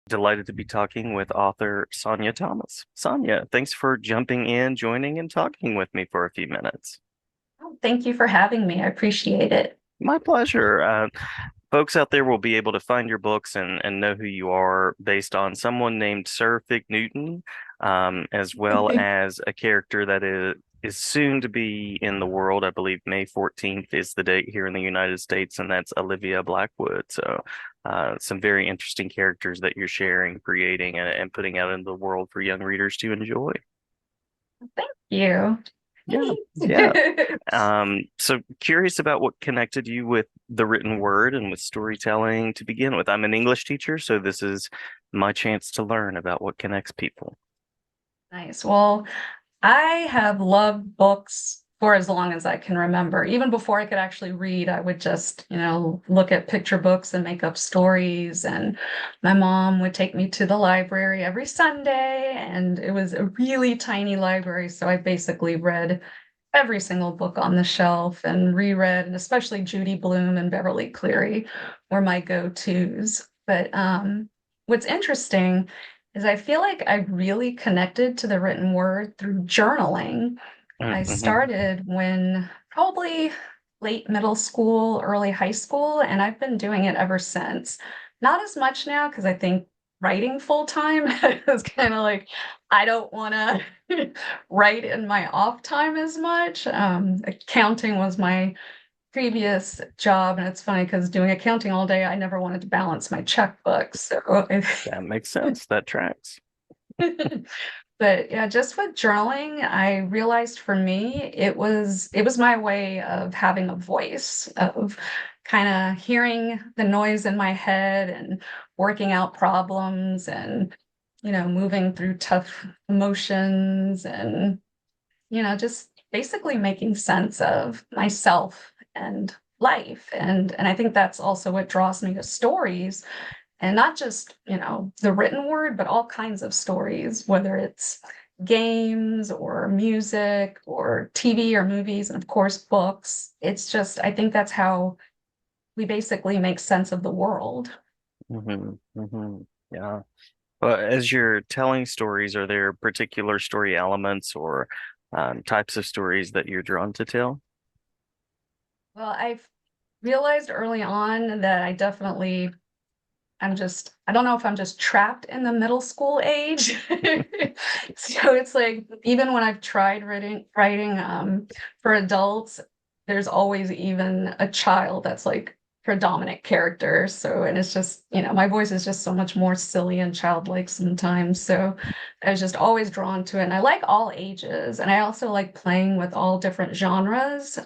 Delighted to be talking with author Sonja Thomas. Sonja, thanks for jumping in, joining, and talking with me for a few minutes. Oh, thank you for having me. I appreciate it. My pleasure. Folks out there will be able to find your books and know who you are based on someone named Sir Fig Newton, as well as a character that is soon to be in the world. I believe May 14th is the date here in the United States, and that's Olivia Blackwood. So, some very interesting characters that you're sharing, creating, and putting out into the world for young readers to enjoy. Thank you. Yeah, yeah. So curious about what connected you with the written word and with storytelling to begin with. I'm an English teacher, so this is my chance to learn about what connects people. Nice. Well, I have loved books for as long as I can remember. Even before I could actually read, I would just, look at picture books and make up stories. And my mom would take me to the library every Sunday, and it was a really tiny library. So I basically read every single book on the shelf and reread, and especially Judy Blume and Beverly Cleary were my go-tos. But what's interesting is I feel like I really connected to the written word through journaling. I Mm-hmm. started when probably late middle school, early high school, and I've been doing it ever since. Not as much now because I think writing full time is kind of like I don't want to write in my off time as much. Accounting was my previous job, and it's funny because doing accounting all day, I never wanted to balance my checkbook. So That makes sense. That tracks. but yeah, just with journaling, I realized for me it was my way of having a voice, of kind of hearing the noise in my head and working out problems and moving through tough emotions and just basically making sense of myself and life. And I think that's also what draws me to stories, and not just the written word, but all kinds of stories, whether it's games or music or TV or movies, and of course books. It's just, I think that's how we basically make sense of the world. Hmm. Hmm. Yeah. Well, as you're telling stories, are there particular story elements or types of stories that you're drawn to tell? Well, I've realized early on that I don't know if I'm just trapped in the middle school age. So it's like even when I've tried writing for adults, there's always even a child that's like predominant character. So, and it's just, my voice is just so much more silly and childlike sometimes. So I was just always drawn to it. And I like all ages. And I also like playing with all different genres.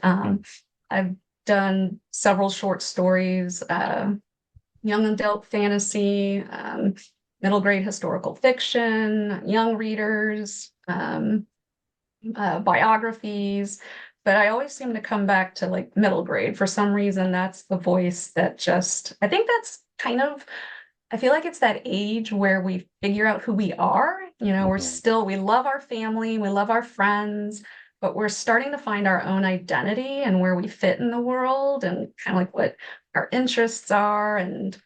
I've done several short stories, young adult fantasy, middle grade historical fiction, young readers, biographies. But I always seem to come back to like middle grade. For some reason, that's the voice that just, I think that's kind of, I feel like it's that age where we figure out who we are. Hmm. We love our family, we love our friends, but we're starting to find our own identity and where we fit in the world and kind of like what our interests are and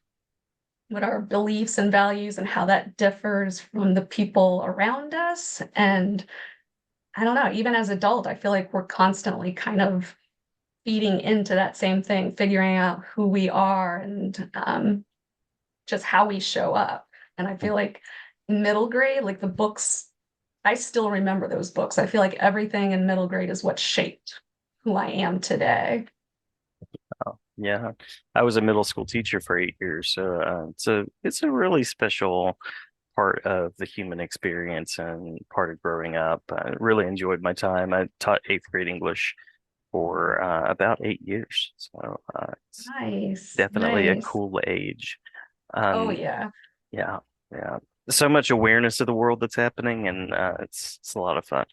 what our beliefs and values and how that differs from the people around us. And I don't know, even as adult, I feel like we're constantly kind of feeding into that same thing, figuring out who we are and just how we show up. And I feel like in middle grade, like the books, I still remember those books. I feel like everything in middle grade is what shaped who I am today. Yeah, I was a middle school teacher for 8 years, so it's a really special part of the human experience and part of growing up. I really enjoyed my time. I taught eighth grade English for about 8 years, so it's Nice, definitely a nice. cool age. Oh, Um, yeah. yeah, yeah. So much awareness of the world that's happening, and it's a lot of fun.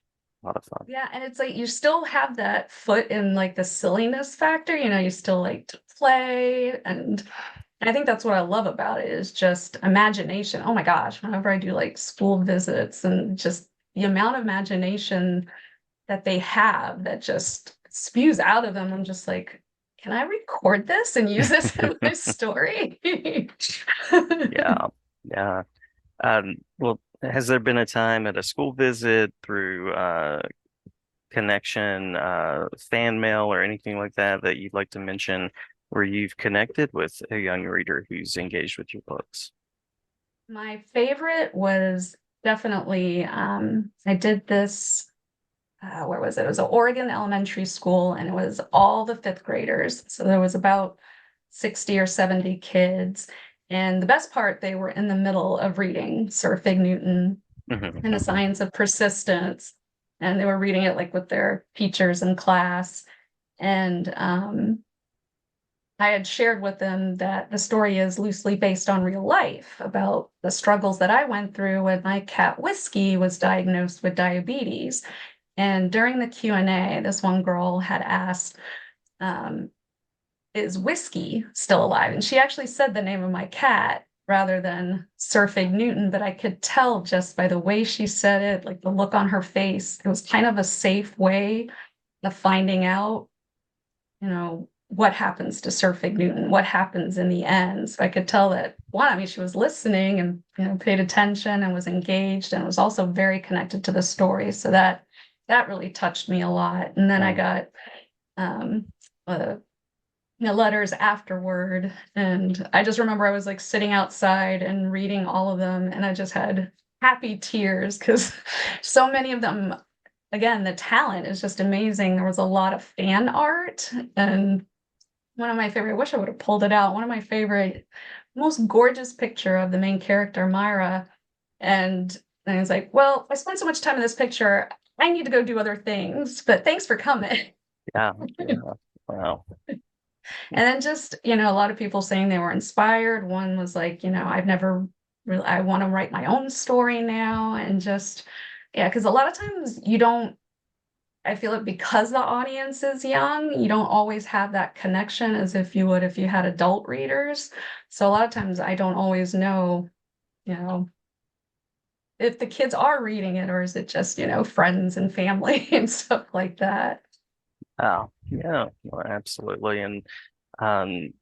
A lot of fun. Yeah, and it's like you still have that foot in like the silliness factor, you still like to play. And I think that's what I love about it is just imagination. Oh my gosh, whenever I do like school visits and just the amount of imagination that they have that just spews out of them, I'm just like, can I record this and use this in my story? Yeah, yeah. Well, has there been a time at a school visit through connection, fan mail, or anything like that that you'd like to mention where you've connected with a young reader who's engaged with your books? My favorite was definitely, I did this, where was it? It was an Oregon elementary school, and it was all the fifth graders. So there was about 60 or 70 kids. And the best part, they were in the middle of reading Sir Fig Newton Hmm. and the Science of Persistence. And they were reading it like with their teachers in class. And I had shared with them that the story is loosely based on real life about the struggles that I went through when my cat Whiskey was diagnosed with diabetes. And during the Q&A, this one girl had asked, um, is Whiskey still alive? And she actually said the name of my cat rather than Sir Fig Newton, but I could tell just by the way she said it, like the look on her face, it was kind of a safe way of finding out, what happens to Sir Fig Newton, what happens in the end. So I could tell that one, I mean, she was listening and paid attention and was engaged and was also very connected to the story. So that really touched me a lot. And then I got um uh, letters afterward, and I just remember I was like sitting outside and reading all of them, and I just had happy tears because so many of them, again, the talent is just amazing. There was a lot of fan art, and one of my favorite, I wish I would have pulled it out. One of my favorite, most gorgeous picture of the main character, Myra. And it's like, well, I spent so much time in this picture. I need to go do other things, but thanks for coming. Yeah, yeah. Wow. And then just, a lot of people saying they were inspired. One was like, I've never really, I want to write my own story now. And just, yeah, because a lot of times you don't, I feel it because the audience is young, you don't always have that connection as if you would if you had adult readers. So a lot of times I don't always know, you know, if the kids are reading it or is it just, friends and family and stuff like that. Oh, yeah, well, absolutely. And um,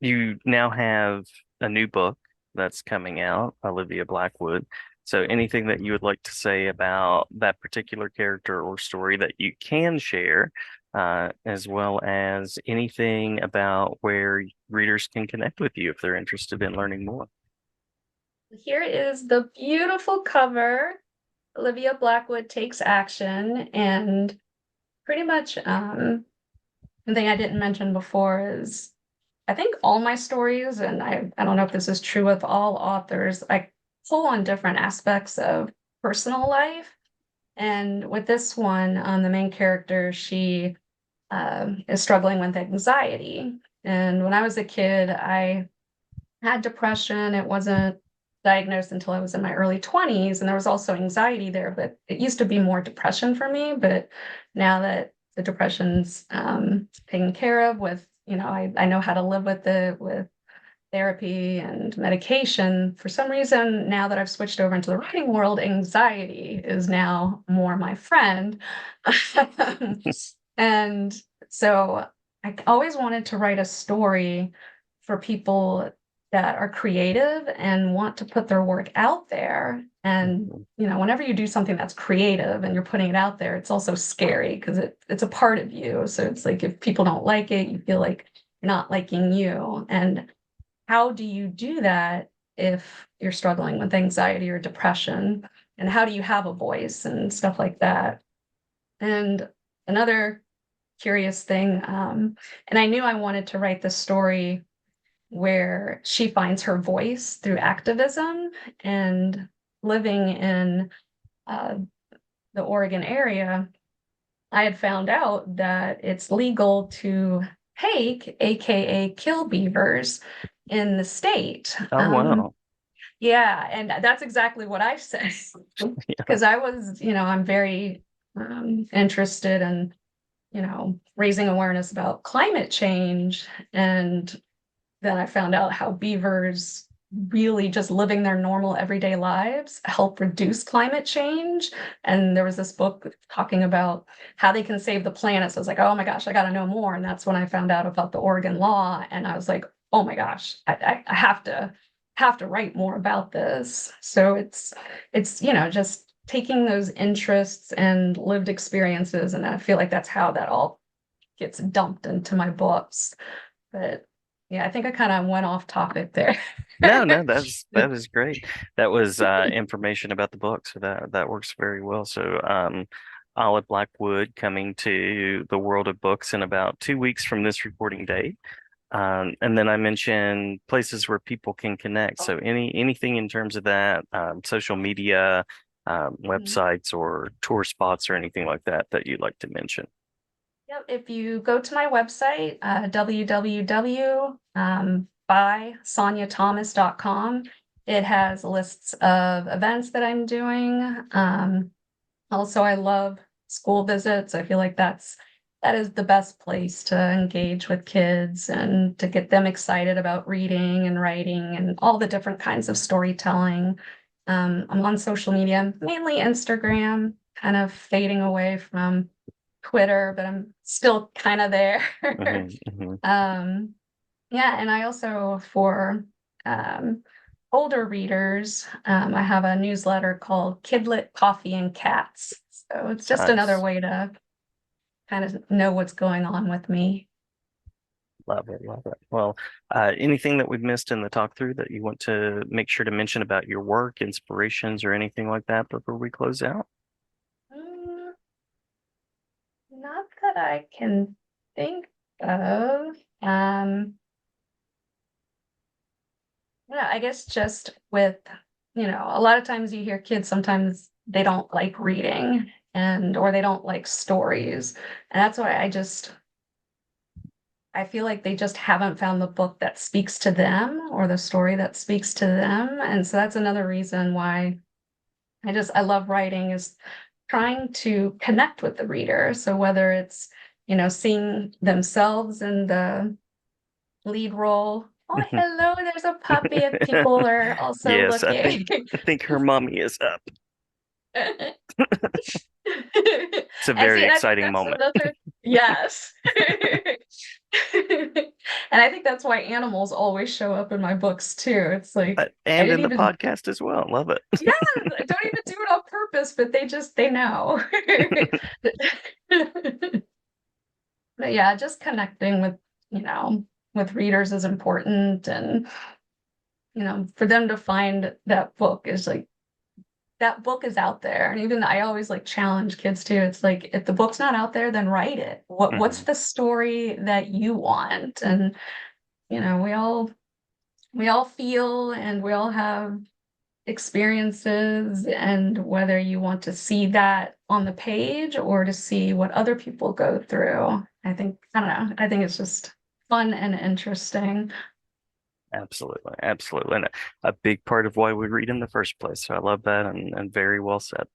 you now have a new book that's coming out, Olivia Blackwood. So anything that you would like to say about that particular character or story that you can share, as well as anything about where readers can connect with you if they're interested in learning more. Here is the beautiful cover. Olivia Blackwood Takes Action. And pretty much, one thing I didn't mention before is I think all my stories, and I don't know if this is true with all authors, I pull on different aspects of personal life. And with this one, the main character, she is struggling with anxiety. And when I was a kid, I had depression. It wasn't diagnosed until I was in my early 20s. And there was also anxiety there, but it used to be more depression for me. But now that the depression's taken care of with, I know how to live with it with therapy and medication. For some reason, now that I've switched over into the writing world, anxiety is now more my friend. And so I always wanted to write a story for people that are creative and want to put their work out there. And, Mhm. whenever you do something that's creative and you're putting it out there, it's also scary because it's a part of you. So it's like if people don't like it, you feel like you're not liking you. And how do you do that if you're struggling with anxiety or depression? And how do you have a voice and stuff like that? And another curious thing, and I knew I wanted to write this story where she finds her voice through activism and living in uh, the Oregon area. I had found out that it's legal to hake, aka kill beavers, in the state. Oh, wow. Yeah, and that's exactly what I said Yeah. because I was, I'm very interested in, raising awareness about climate change. And then I found out how beavers really just living their normal everyday lives help reduce climate change. And there was this book talking about how they can save the planet. So I was like, oh my gosh, I got to know more. And that's when I found out about the Oregon law. And I was like, oh my gosh, I have to. have to write more about this. So it's, you know, just taking those interests and lived experiences, and I feel like that's how that all gets dumped into my books. But yeah, I think I kind of went off topic there. No, no, that is great. That was information about the book, so that works very well. So, Olive Blackwood coming to the world of books in about 2 weeks from this recording date. And then I mentioned places where people can connect. So anything in terms of that, social media, websites or tour spots or anything like that that you'd like to mention. Yep, if you go to my website, www by sonjathomas.com, it has lists of events that I'm doing. Also, I love school visits. I feel like that is the best place to engage with kids and to get them excited about reading and writing and all the different kinds of storytelling. I'm on social media, mainly Instagram, kind of fading away from Twitter, but I'm still kind of there. Hmm. Hmm. Um, yeah, and I also for um, older readers, I have a newsletter called Kidlit Coffee and Cats. So it's just another Nice. way to kind of know what's going on with me. Love it. Love it. Well, anything that we've missed in the talk through that you want to make sure to mention about your work, inspirations, or anything like that before we close out? Mm, not that I can think of. Yeah, I guess just with, you know, a lot of times you hear kids sometimes they don't like reading and or they don't like stories. And that's why I feel like they just haven't found the book that speaks to them or the story that speaks to them. And so that's another reason why I love writing is trying to connect with the reader. So whether it's, you know, seeing themselves in the lead role. Oh, hello, there's a puppy if people are also Yes, looking. I think her mommy is up. It's a I see, very and I think exciting that's moment. another, yes. And I think that's why animals always show up in my books too. It's like I And didn't in the even, podcast as well. Love it. yeah, I don't even do it on purpose, but they know. But yeah, just connecting with, you know, with readers is important, and you know, for them to find that book is like that book is out there. And even I always like challenge kids too. It's like if the book's not out there, then write it. What's Hmm. the story that you want? And you know, we all feel and we all have experiences, and whether you want to see that on the page or to see what other people go through, I don't know, I think it's just fun and interesting. Absolutely. Absolutely. And a big part of why we read in the first place. So I love that and very well said.